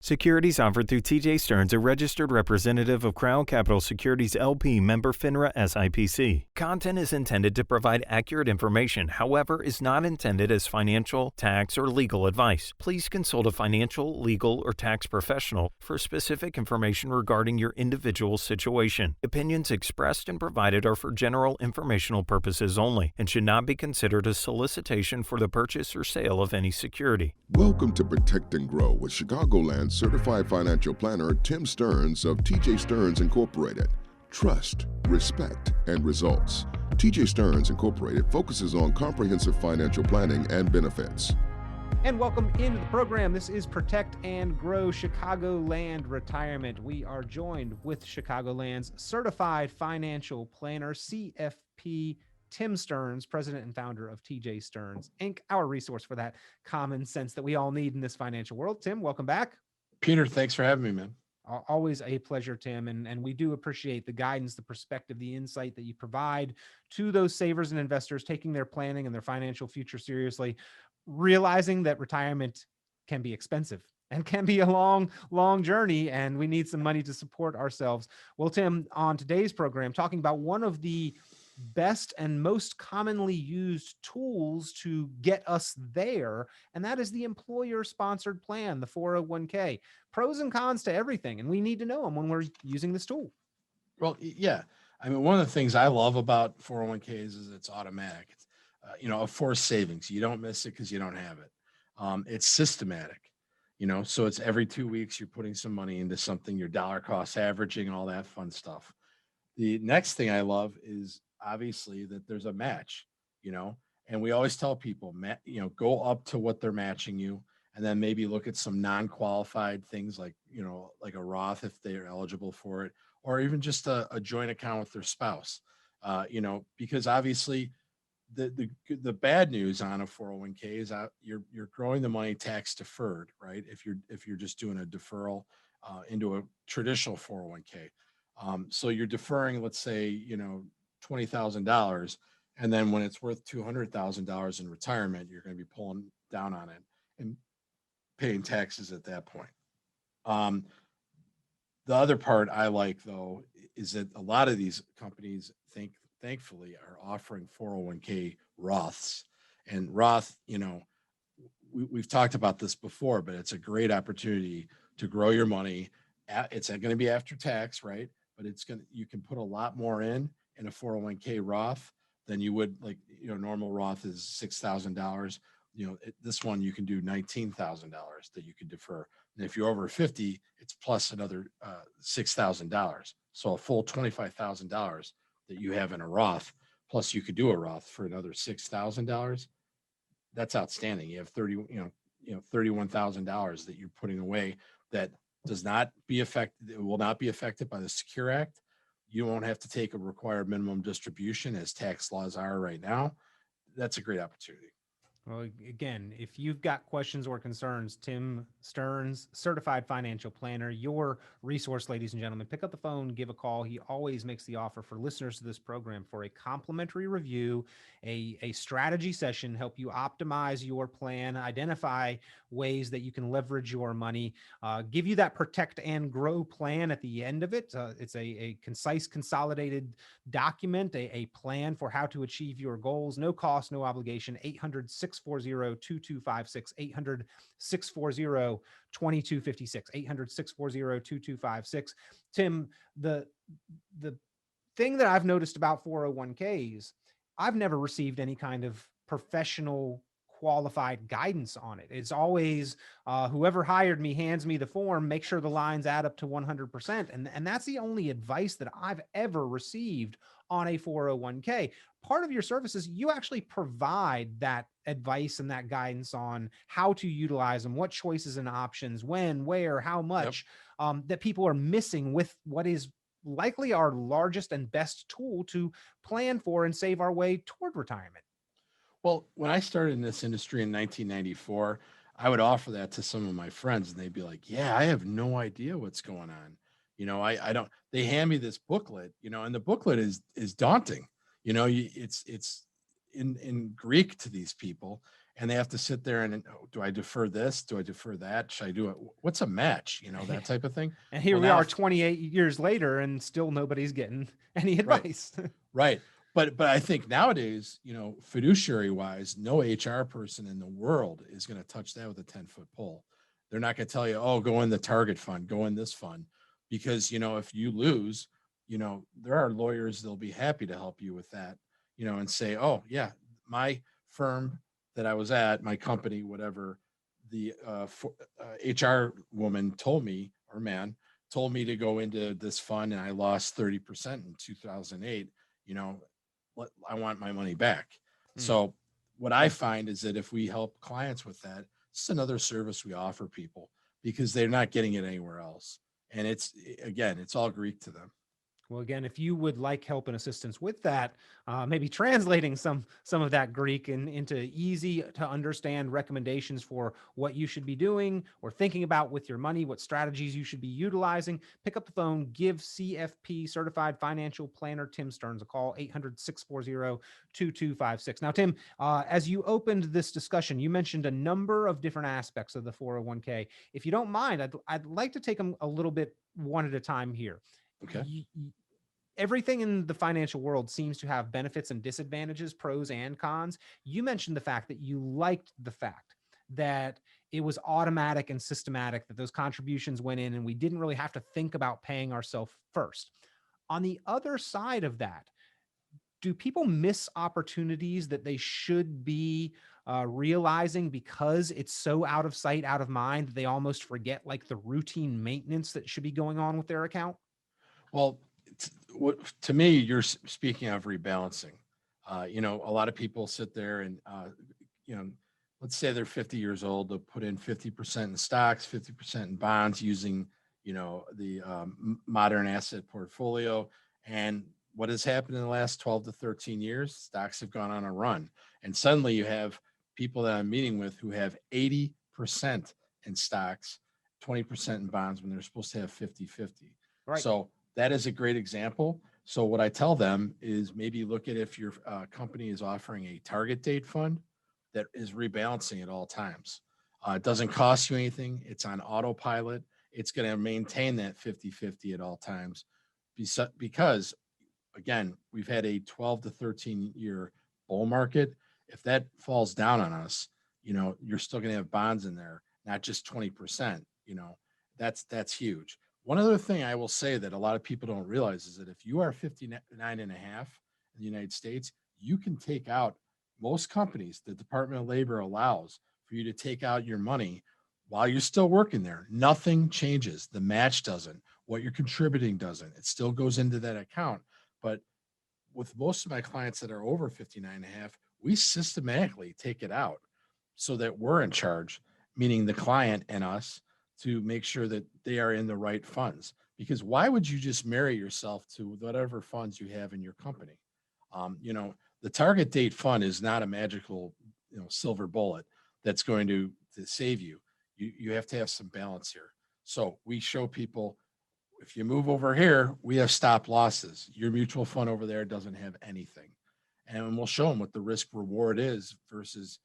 Securities offered through TJ Stearns, a registered representative of Crown Capital Securities LP, member FINRA SIPC. Content is intended to provide accurate information, however, is not intended as financial, tax, or legal advice. Please consult a financial, legal, or tax professional for specific information regarding your individual situation. Opinions expressed and provided are for general informational purposes only and should not be considered a solicitation for the purchase or sale of any security. Welcome to Protect and Grow with Chicagoland certified financial planner Tim Stearns of TJ Stearns Incorporated. Trust, respect, and results. TJ Stearns Incorporated focuses on comprehensive financial planning and benefits. And welcome into the program. This is Protect and Grow Chicagoland Retirement. We are joined with Chicagoland's certified financial planner, CFP Tim Stearns, president and founder of TJ Stearns Inc., our resource for that common sense that we all need in this financial world. Tim, welcome back. Peter, thanks for having me, man. Always a pleasure, Tim. And we do appreciate the guidance, the perspective, the insight that you provide to those savers and investors taking their planning and their financial future seriously, realizing that retirement can be expensive and can be a long, long journey, and we need some money to support ourselves. Well, Tim, on today's program, talking about one of the best and most commonly used tools to get us there, and that is the employer-sponsored plan, the 401k. Pros and cons to everything, and we need to know them when we're using this tool. Well, yeah. I mean, one of the things I love about 401ks is it's automatic. It's, a forced savings. You don't miss it because you don't have it. It's systematic, so it's every 2 weeks you're putting some money into something, your dollar cost averaging, all that fun stuff. The next thing I love is obviously that there's a match, and we always tell people, go up to what they're matching you, and then maybe look at some non-qualified things like a Roth if they're eligible for it, or even just a joint account with their spouse, because obviously the bad news on a 401k is you're growing the money tax deferred, right? If you're just doing a deferral into a traditional 401k, so you're deferring, let's say, $20,000, and then when it's worth $200,000 in retirement, you're going to be pulling down on it and paying taxes at that point. The other part I like, though, is that a lot of these companies thankfully are offering 401k Roths, and Roth, we've talked about this before, but it's a great opportunity to grow your money. It's going to be after tax, right? But you can put a lot more in a 401k Roth than you would, normal Roth is $6,000. This one you can do $19,000 that you can defer. And if you're over 50, it's plus another $6,000. So a full $25,000 that you have in a Roth, plus you could do a Roth for another $6,000. That's outstanding. You have $31,000 that you're putting away that does not be affected. It will not be affected by the Secure Act. You won't have to take a required minimum distribution as tax laws are right now. That's a great opportunity. Well, again, if you've got questions or concerns, Tim Stearns, certified financial planner, your resource, ladies and gentlemen. Pick up the phone, give a call. He always makes the offer for listeners to this program for a complimentary review, a strategy session, help you optimize your plan, identify ways that you can leverage your money, give you that protect and grow plan at the end of it. It's a concise, consolidated document, a plan for how to achieve your goals. No cost, no obligation. 800-640-2256, 800-640-2256, 800-640-2256. Tim, the thing that I've noticed about 401ks, I've never received any kind of professional qualified guidance on it. It's always whoever hired me hands me the form, make sure the lines add up to 100%. And that's the only advice that I've ever received on a 401k. Part of your services, you actually provide that advice and that guidance on how to utilize them, what choices and options, when, where, how much, that people are missing with what is likely our largest and best tool to plan for and save our way toward retirement. Well, when I started in this industry in 1994, I would offer that to some of my friends and they'd be like, yeah, I have no idea what's going on. I don't, they hand me this booklet, and the booklet is daunting. It's in Greek to these people. and they have to sit there and, "Oh, do I defer this? Do I defer that? Should I do it? What's a match?" That type of thing. And here Well, we now, are 28 years later, and still nobody's getting any right, advice. right. But I think nowadays, fiduciary wise, no HR person in the world is going to touch that with a 10-foot pole. They're not going to tell you, "Oh, go in the target fund, go in this fund," because if you lose, there are lawyers that'll be happy to help you with that, and say, "Oh, yeah, my firm that I was at, my company, whatever, the HR woman told me, or man told me to go into this fund, and I lost 30% in 2008. You know, I want my money back." Mm. So what I find is that if we help clients with that, it's another service we offer people because they're not getting it anywhere else. And it's all Greek to them. Well, again, if you would like help and assistance with that, maybe translating some of that Greek into easy to understand recommendations for what you should be doing or thinking about with your money, what strategies you should be utilizing, pick up the phone, give CFP Certified Financial Planner Tim Stearns a call, 800-640-2256. Now, Tim, as you opened this discussion, you mentioned a number of different aspects of the 401k. If you don't mind, I'd like to take them a little bit one at a time here. Okay. Everything in the financial world seems to have benefits and disadvantages, pros and cons. You mentioned the fact that you liked the fact that it was automatic and systematic, that those contributions went in and we didn't really have to think about paying ourselves first. On the other side of that, do people miss opportunities that they should be realizing because it's so out of sight, out of mind that they almost forget like the routine maintenance that should be going on with their account? Well, to me, you're speaking of rebalancing. A lot of people sit there and, let's say they're 50 years old, they'll put in 50% in stocks, 50% in bonds using, the modern asset portfolio. And what has happened in the last 12 to 13 years? Stocks have gone on a run. And suddenly you have people that I'm meeting with who have 80% in stocks, 20% in bonds when they're supposed to have 50-50. Right. So that is a great example. So what I tell them is maybe look at if your company is offering a target date fund that is rebalancing at all times. It doesn't cost you anything. It's on autopilot. It's going to maintain that 50-50 at all times because, again, we've had a 12 to 13 year bull market. If that falls down on us, you're still going to have bonds in there, not just 20%. That's huge. One other thing I will say that a lot of people don't realize is that if you are 59 and a half in the United States, you can take out most companies. The Department of Labor allows for you to take out your money while you're still working there. Nothing changes. The match doesn't. What you're contributing doesn't. It still goes into that account. But with most of my clients that are over 59 and a half, we systematically take it out so that we're in charge, meaning the client and us, to make sure that they are in the right funds. Because why would you just marry yourself to whatever funds you have in your company? The target date fund is not a magical, silver bullet that's going to save you. You have to have some balance here. So we show people, if you move over here, we have stop losses. Your mutual fund over there doesn't have anything. And we'll show them what the risk reward is versus,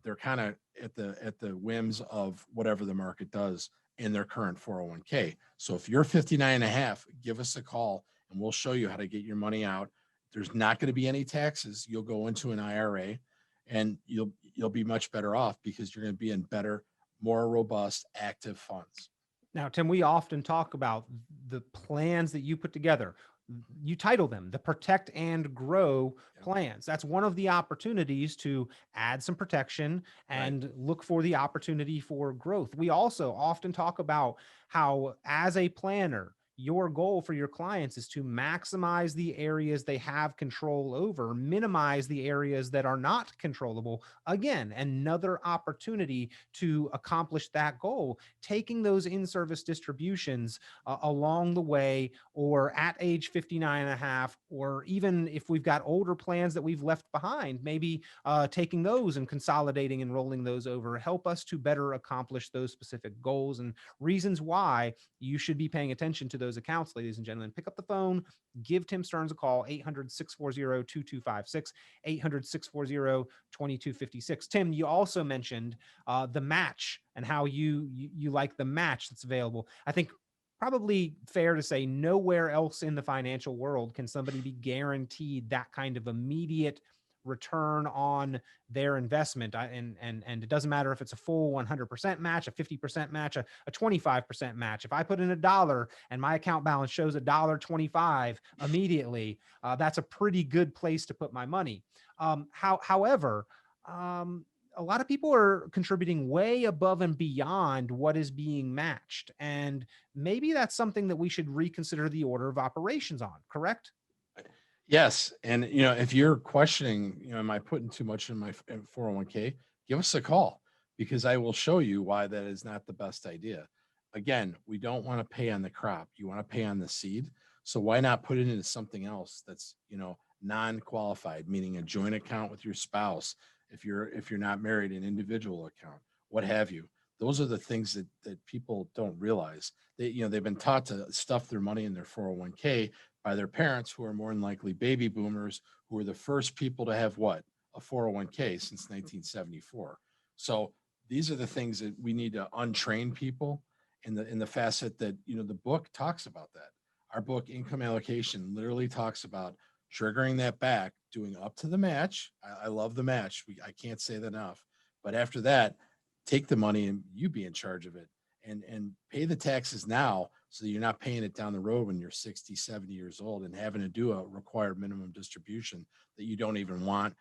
they're kind of at the whims of whatever the market does in their current 401k. So if you're 59 and a half, give us a call and we'll show you how to get your money out. There's not going to be any taxes. You'll go into an IRA and you'll be much better off because you're going to be in better, more robust, active funds. Now, Tim, we often talk about the plans that you put together. You title them the Protect and Grow plans. That's one of the opportunities to add some protection and look for the opportunity for growth. We also often talk about how, as a planner, your goal for your clients is to maximize the areas they have control over, minimize the areas that are not controllable. Again, another opportunity to accomplish that goal, taking those in-service distributions along the way, or at age 59 and a half, or even if we've got older plans that we've left behind, maybe taking those and consolidating and rolling those over, help us to better accomplish those specific goals and reasons why you should be paying attention to those accounts, ladies and gentlemen, pick up the phone, give Tim Stearns a call, 800-640-2256, 800-640-2256. Tim, you also mentioned the match and how you like the match that's available. I think probably fair to say nowhere else in the financial world can somebody be guaranteed that kind of immediate return on their investment. And it doesn't matter if it's a full 100% match, a 50% match, a 25% match. If I put in $1 and my account balance shows $1.25 immediately, that's a pretty good place to put my money. However, a lot of people are contributing way above and beyond what is being matched. And maybe that's something that we should reconsider the order of operations on, correct? Yes. And, if you're questioning, am I putting too much in my 401k, give us a call, because I will show you why that is not the best idea. Again, we don't want to pay on the crop. You want to pay on the seed. So why not put it into something else that's, non-qualified, meaning a joint account with your spouse. If you're not married, an individual account, what have you. Those are the things that people don't realize. They've been taught to stuff their money in their 401k by their parents, who are more than likely baby boomers, who were the first people to have what? A 401k since 1974. So these are the things that we need to untrain people in the facet that, the book talks about that. Our book, Income Allocation, literally talks about triggering that back, doing up to the match. I love the match. I can't say that enough. But after that, take the money and you be in charge of it, and pay the taxes now, so that you're not paying it down the road when you're 60, 70 years old and having to do a required minimum distribution that you don't even want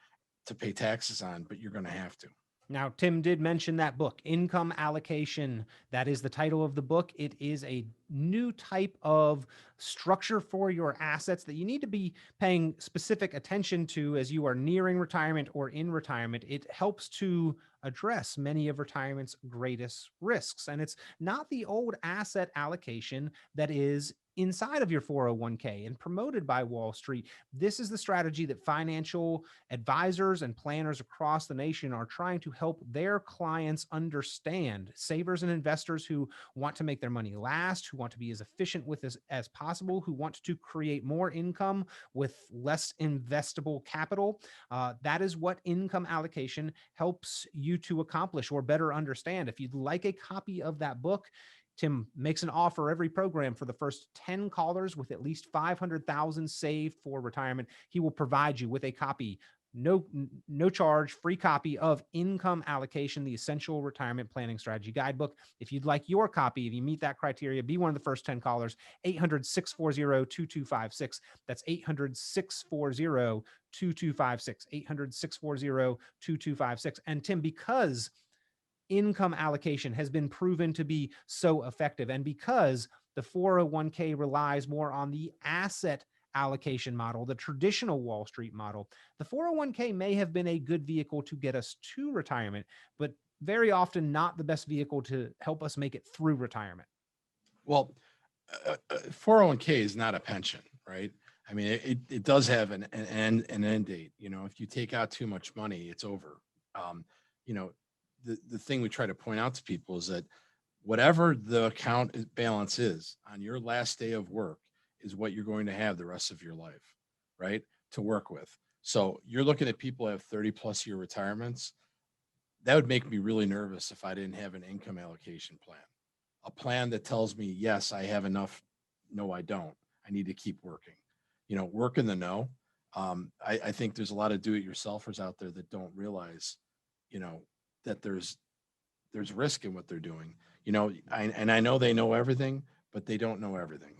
to pay taxes on, but you're going to have to. Now, Tim did mention that book, Income Allocation. That is the title of the book. It is a new type of structure for your assets that you need to be paying specific attention to as you are nearing retirement or in retirement. It helps to address many of retirement's greatest risks. And it's not the old asset allocation that is inside of your 401k and promoted by Wall Street. This is the strategy that financial advisors and planners across the nation are trying to help their clients understand. Savers and investors who want to make their money last, who want to be as efficient with this as possible, who want to create more income with less investable capital. That is what income allocation helps you to accomplish or better understand. If you'd like a copy of that book, Tim makes an offer every program for the first 10 callers with at least 500,000 saved for retirement. He will provide you with a copy, no charge, free copy of Income Allocation, the Essential Retirement Planning Strategy Guidebook. If you'd like your copy, if you meet that criteria, be one of the first 10 callers, 800-640-2256. That's 800-640-2256, 800-640-2256. And Tim, because income allocation has been proven to be so effective, and because the 401k relies more on the asset allocation model, the traditional Wall Street model, the 401k may have been a good vehicle to get us to retirement, but very often not the best vehicle to help us make it through retirement. Well, 401k is not a pension, right? I mean, it does have an end date. If you take out too much money, it's over. The thing we try to point out to people is that whatever the account balance is on your last day of work is what you're going to have the rest of your life, right? To work with. So you're looking at people who have 30 plus year retirements. That would make me really nervous if I didn't have an income allocation plan, a plan that tells me, yes, I have enough. No, I don't. I need to keep working, work in the know. I think there's a lot of do-it-yourselfers out there that don't realize, that there's risk in what they're doing, I know they know everything, but they don't know everything.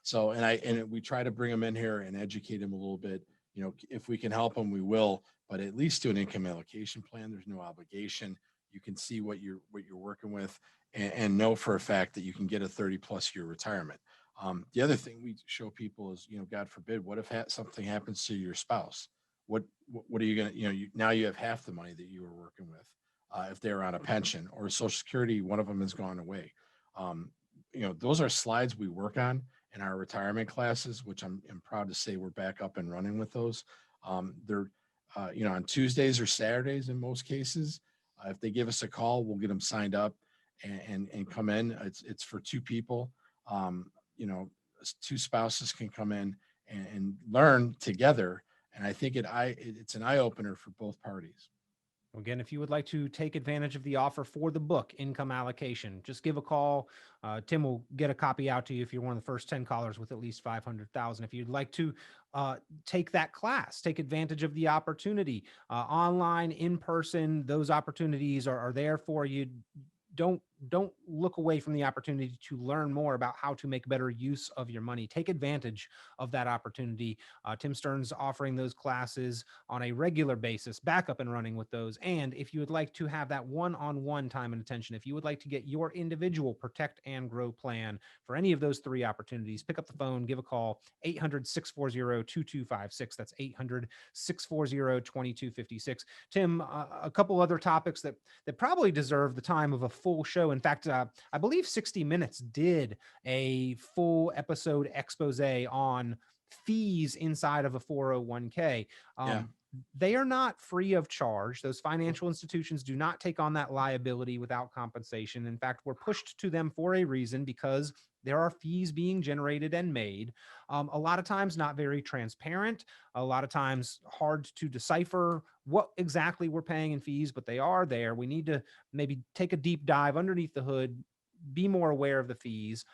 So, we try to bring them in here and educate them a little bit. If we can help them, we will, but at least do an income allocation plan. There's no obligation. You can see what you're working with, and know for a fact that you can get a 30 plus year retirement. The other thing we show people is, God forbid, what if something happens to your spouse? What are you going to, now you have half the money that you were working with. If they're on a pension or Social Security, one of them has gone away. Those are slides we work on in our retirement classes, which I'm proud to say we're back up and running with those. They're, on Tuesdays or Saturdays in most cases. If they give us a call, we'll get them signed up and come in. It's for two people. two spouses can come in and learn together. And I think it's an eye opener for both parties. Again, if you would like to take advantage of the offer for the book, Income Allocation, just give a call. Tim will get a copy out to you if you're one of the first 10 callers with at least 500,000. If you'd like to take that class, take advantage of the opportunity, online, in person, those opportunities are there for you. Don't look away from the opportunity to learn more about how to make better use of your money. Take advantage of that opportunity. Tim Stearns offering those classes on a regular basis, back up and running with those. And if you would like to have that one-on-one time and attention, if you would like to get your individual protect and grow plan for any of those three opportunities, pick up the phone, give a call, 800-640-2256. That's 800-640-2256. Tim, a couple other topics that probably deserve the time of a full show. In fact, I believe 60 Minutes did a full episode expose on fees inside of a 401k. Yeah. They are not free of charge. Those financial institutions do not take on that liability without compensation. In fact, we're pushed to them for a reason, because there are fees being generated and made. A lot of times not very transparent, a lot of times hard to decipher what exactly we're paying in fees, but they are there. We need to maybe take a deep dive underneath the hood, be more aware of the fees.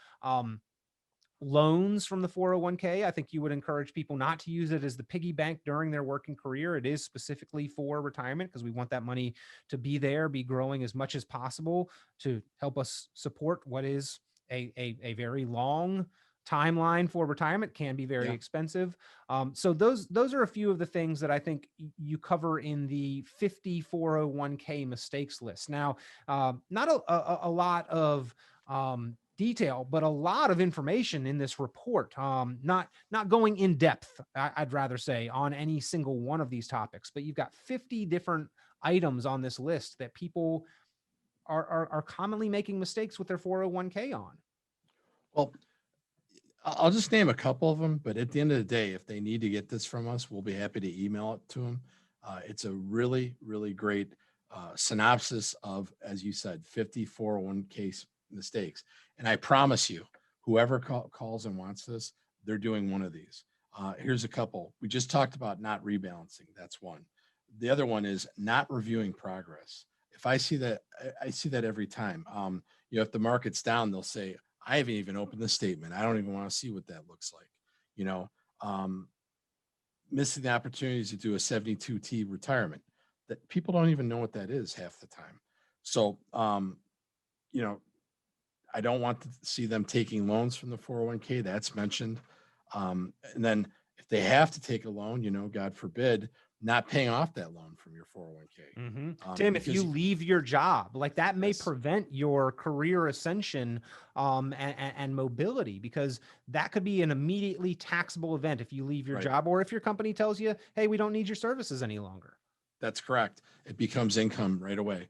Loans from the 401k, I think you would encourage people not to use it as the piggy bank during their working career. It is specifically for retirement, because we want that money to be there, be growing as much as possible to help us support what is a very long timeline for retirement. Can be very expensive. So those are a few of the things that I think you cover in the 50 401k mistakes list. Now, not a lot of detail, but a lot of information in this report. Not going in depth, I'd rather say, on any single one of these topics, but you've got 50 different items on this list that people are commonly making mistakes with their 401k on. Well, I'll just name a couple of them, but at the end of the day, if they need to get this from us, we'll be happy to email it to them. It's a really, really great synopsis of, as you said, 50 401k mistakes. And I promise you, whoever calls and wants this, they're doing one of these. Here's a couple. We just talked about not rebalancing. That's one. The other one is not reviewing progress. If I see that, I see that every time. If the market's down, they'll say, I haven't even opened the statement. I don't even want to see what that looks like. Missing the opportunities to do a 72T retirement, that people don't even know what that is half the time. So, I don't want to see them taking loans from the 401k. That's mentioned. And then if they have to take a loan, God forbid, not paying off that loan from your 401k. Mm-hmm. Tim, if you leave your job, like that may prevent your career ascension and mobility, because that could be an immediately taxable event if you leave your job, or if your company tells you, hey, we don't need your services any longer. That's correct. It becomes income right away.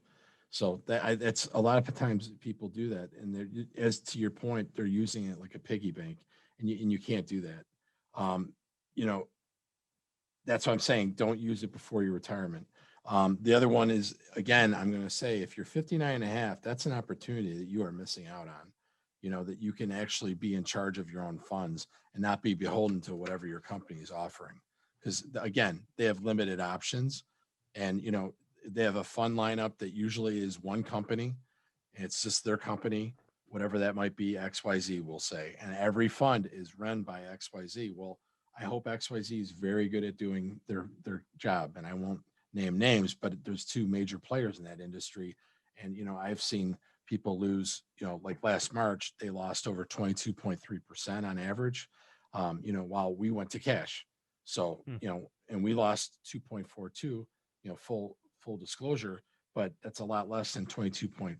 So that's a lot of times people do that. And as to your point, they're using it like a piggy bank, and you can't do that. That's what I'm saying. Don't use it before your retirement. The other one is, again, I'm going to say, if you're 59 and a half, that's an opportunity that you are missing out on, that you can actually be in charge of your own funds and not be beholden to whatever your company is offering. Because again, they have limited options, and, they have a fund lineup that usually is one company. It's just their company, whatever that might be, XYZ will say. And every fund is run by XYZ. Well, I hope XYZ is very good at doing their job. And I won't name names, but there's two major players in that industry. And, I've seen people lose, like last March, they lost over 22.3% on average, while we went to cash. So, and we lost 2.42, full disclosure, but that's a lot less than 22.3%.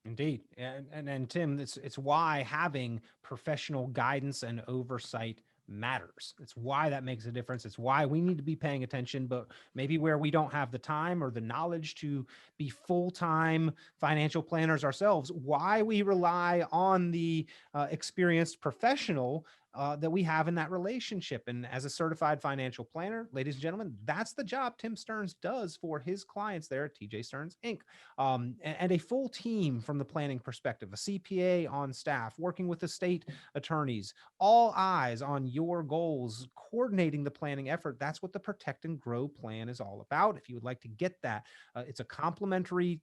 Indeed. And Tim, it's why having professional guidance and oversight matters. It's why that makes a difference. It's why we need to be paying attention, but maybe where we don't have the time or the knowledge to be full-time financial planners ourselves, why we rely on the experienced professional that we have in that relationship. And as a certified financial planner, ladies and gentlemen, that's the job Tim Stearns does for his clients there at TJ Stearns Inc. And a full team from the planning perspective, a CPA on staff, working with the state attorneys, all eyes on your goals, coordinating the planning effort. That's what the Protect and Grow plan is all about. If you would like to get that, it's a complimentary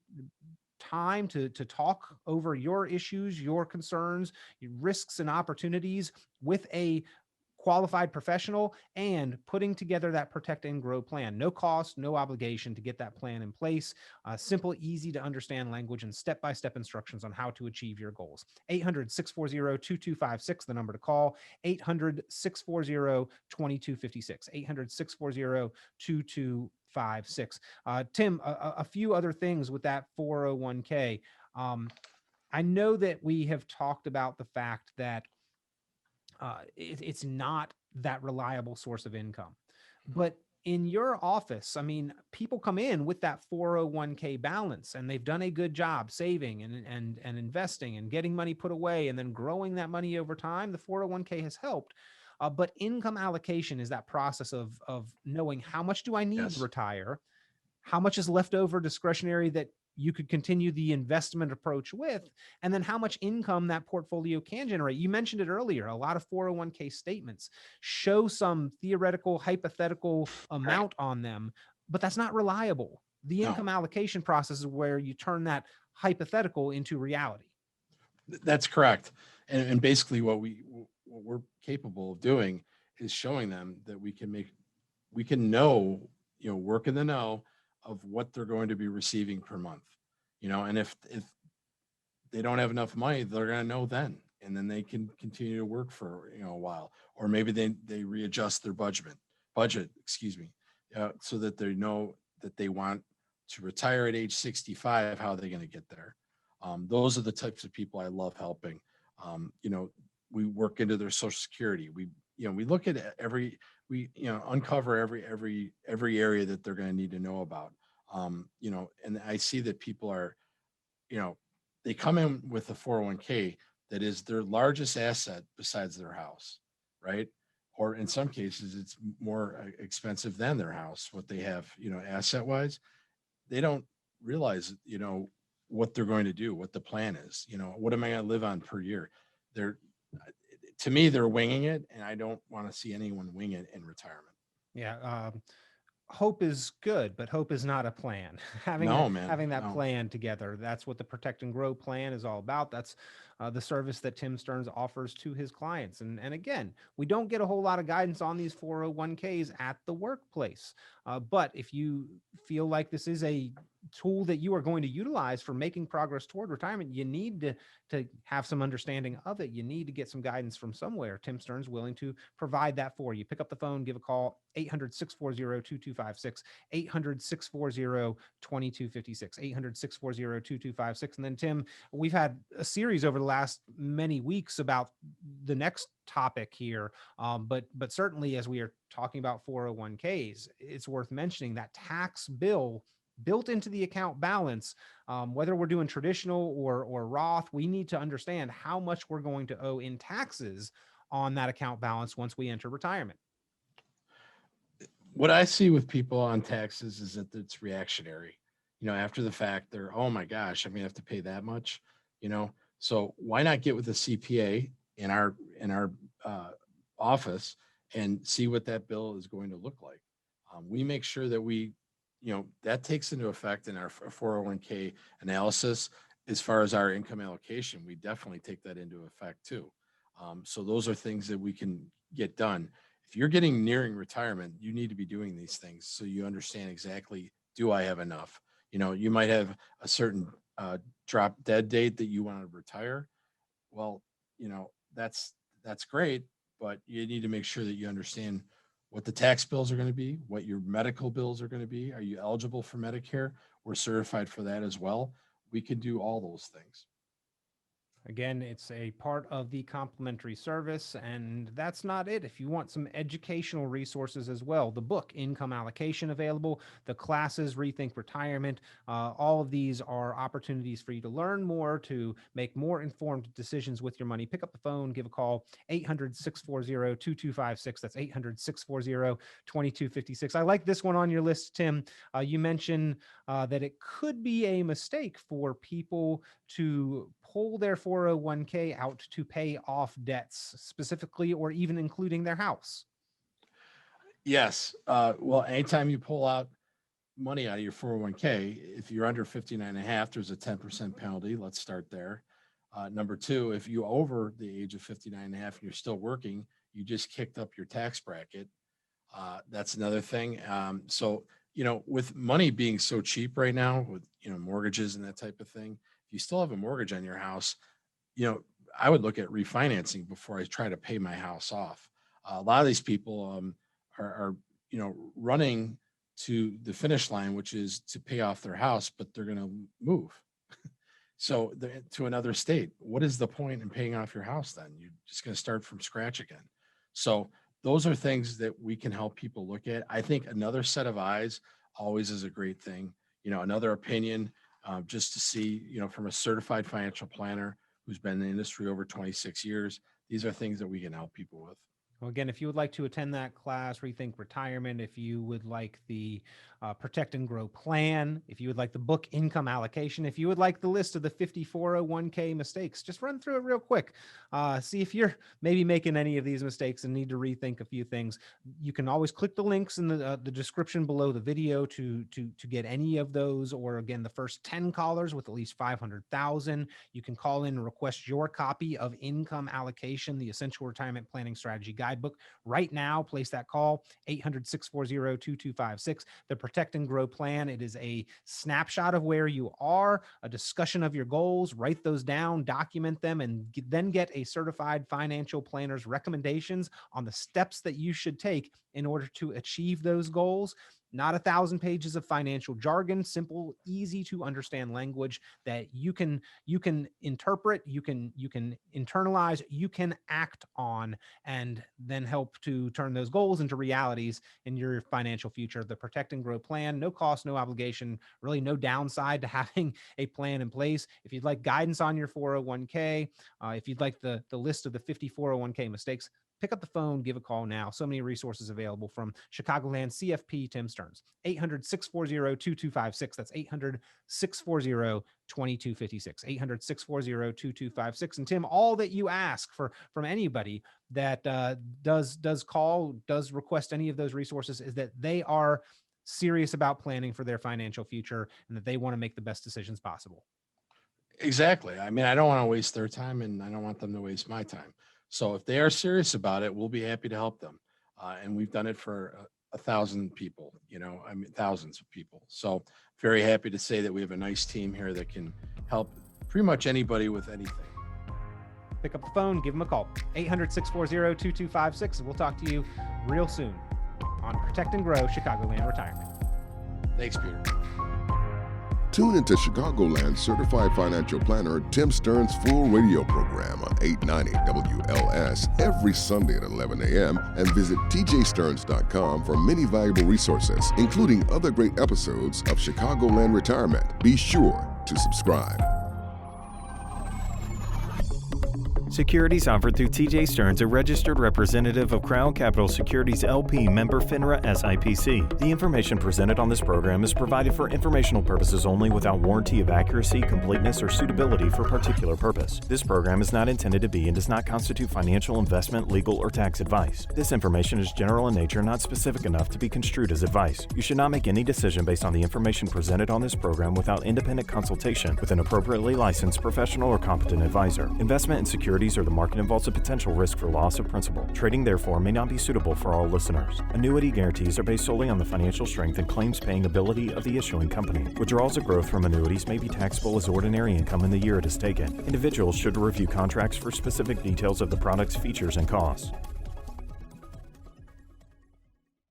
time to talk over your issues, your concerns, your risks and opportunities with a qualified professional, and putting together that Protect and Grow plan. No cost, no obligation to get that plan in place. Simple, easy to understand language and step-by-step instructions on how to achieve your goals. 800-640-2256, the number to call. 800-640-2256. 800-640-2256. Tim, a few other things with that 401k. I know that we have talked about the fact that it's not that reliable source of income. But in your office, I mean, people come in with that 401k balance and they've done a good job saving and investing and getting money put away and then growing that money over time. The 401k has helped. But income allocation is that process of knowing how much do I need to retire, how much is left over discretionary that you could continue the investment approach with, and then how much income that portfolio can generate. You mentioned it earlier. A lot of 401k statements show some theoretical, hypothetical amount on them, but that's not reliable. The income allocation process is where you turn that hypothetical into reality. That's correct. And basically what we're capable of doing is showing them that we can know, work in the know of what they're going to be receiving per month, and if they don't have enough money, they're going to know then, and then they can continue to work for, a while, or maybe they readjust their budget, so that they know that they want to retire at age 65, how are they going to get there? Those are the types of people I love helping. We work into their Social Security. We look at uncover every area that they're going to need to know about. And I see that people are, they come in with a 401k that is their largest asset besides their house, right? Or in some cases, it's more expensive than their house, what they have, asset wise. They don't realize, what they're going to do, what the plan is, what am I going to live on per year? To me, they're winging it, and I don't want to see anyone wing it in retirement. Yeah. Hope is good, but hope is not a plan. having that plan together, that's what the Protect and Grow plan is all about. That's the service that Tim Stearns offers to his clients. And again, we don't get a whole lot of guidance on these 401ks at the workplace. But if you feel like this is a tool that you are going to utilize for making progress toward retirement, you need to have some understanding of it. You need to get some guidance from somewhere. Tim Stearns willing to provide that for you. Pick up the phone, give a call, 800-640-2256, 800-640-2256, 800-640-2256. And then, Tim, we've had a series over the last many weeks about the next topic here. But certainly as we are talking about 401ks, it's worth mentioning that tax bill built into the account balance, whether we're doing traditional or Roth, we need to understand how much we're going to owe in taxes on that account balance once we enter retirement. What I see with people on taxes is that it's reactionary. After the fact, they're, oh my gosh, I'm gonna have to pay that much. So why not get with a CPA in our office and see what that bill is going to look like? We make sure that that takes into effect in our 401k analysis. As far as our income allocation, we definitely take that into effect too. So those are things that we can get done. If you're nearing retirement, you need to be doing these things so you understand exactly, do I have enough? You might have a certain drop dead date that you want to retire. Well, that's great, but you need to make sure that you understand what the tax bills are going to be, what your medical bills are going to be. Are you eligible for Medicare? We're certified for that as well. We can do all those things. Again, it's a part of the complimentary service, and that's not it. If you want some educational resources as well, the book, Income Allocation, available, the classes, Rethink Retirement, all of these are opportunities for you to learn more, to make more informed decisions with your money. Pick up the phone, give a call, 800-640-2256. That's 800-640-2256. I like this one on your list, Tim. You mentioned that it could be a mistake for people to pull their 401k out to pay off debts, specifically or even including their house. Yes. Well, anytime you pull out money out of your 401k, if you're under 59 and a half, there's a 10% penalty. Let's start there. Number two, if you over the age of 59 and a half and you're still working, you just kicked up your tax bracket. That's another thing. So, with money being so cheap right now with, mortgages and that type of thing, if you still have a mortgage on your house, I would look at refinancing before I try to pay my house off. A lot of these people are running to the finish line, which is to pay off their house, but they're going to move. So to another state. What is the point in paying off your house then? You're just going to start from scratch again. So those are things that we can help people look at. I think another set of eyes always is a great thing. Another opinion, just to see, from a certified financial planner who's been in the industry over 26 years. These are things that we can help people with. Well, again, if you would like to attend that class, Rethink Retirement, if you would like the Protect and Grow plan, if you would like the book Income Allocation, if you would like the list of the 50 401k mistakes, just run through it real quick. See if you're maybe making any of these mistakes and need to rethink a few things. You can always click the links in the description below the video to get any of those, or again, the first 10 callers with at least 500,000. You can call in and request your copy of Income Allocation, the Essential Retirement Planning Strategy Guidebook right now. Place that call, 800-640-2256. The Protect and Grow plan, it is a snapshot of where you are, a discussion of your goals. Write those down, document them, and then get a certified financial planner's recommendations on the steps that you should take in order to achieve those goals. Not 1,000 pages of financial jargon, simple, easy to understand language that you can interpret, you can internalize, you can act on, and then help to turn those goals into realities in your financial future. The Protect and Grow plan, no cost, no obligation, really no downside to having a plan in place. If you'd like guidance on your 401k, if you'd like the list of the 50 401k mistakes, pick up the phone, give a call now. So many resources available from Chicagoland CFP Tim Stearns. 800-640-2256. That's 800-640-2256. 800-640-2256. And Tim, all that you ask from anybody that does request any of those resources is that they are serious about planning for their financial future and that they want to make the best decisions possible. Exactly. I mean, I don't want to waste their time, and I don't want them to waste my time. So if they are serious about it, we'll be happy to help them. And we've done it for 1,000 people, thousands of people. So very happy to say that we have a nice team here that can help pretty much anybody with anything. Pick up the phone, give them a call, 800-640-2256. And we'll talk to you real soon on Protect and Grow Chicagoland Retirement. Thanks, Peter. Tune into Chicagoland certified financial planner Tim Stearns' full radio program on 890 WLS every Sunday at 11 a.m. and visit tjstearns.com for many valuable resources, including other great episodes of Chicagoland Retirement. Be sure to subscribe. Securities offered through TJ Stearns, a registered representative of Crown Capital Securities LP, member FINRA SIPC. The information presented on this program is provided for informational purposes only without warranty of accuracy, completeness, or suitability for particular purpose. This program is not intended to be and does not constitute financial, investment, legal, or tax advice. This information is general in nature, not specific enough to be construed as advice. You should not make any decision based on the information presented on this program without independent consultation with an appropriately licensed professional or competent advisor. Investment in securities or the market involves a potential risk for loss of principal. Trading, therefore, may not be suitable for all listeners. Annuity guarantees are based solely on the financial strength and claims-paying ability of the issuing company. Withdrawals of growth from annuities may be taxable as ordinary income in the year it is taken. Individuals should review contracts for specific details of the product's features and costs.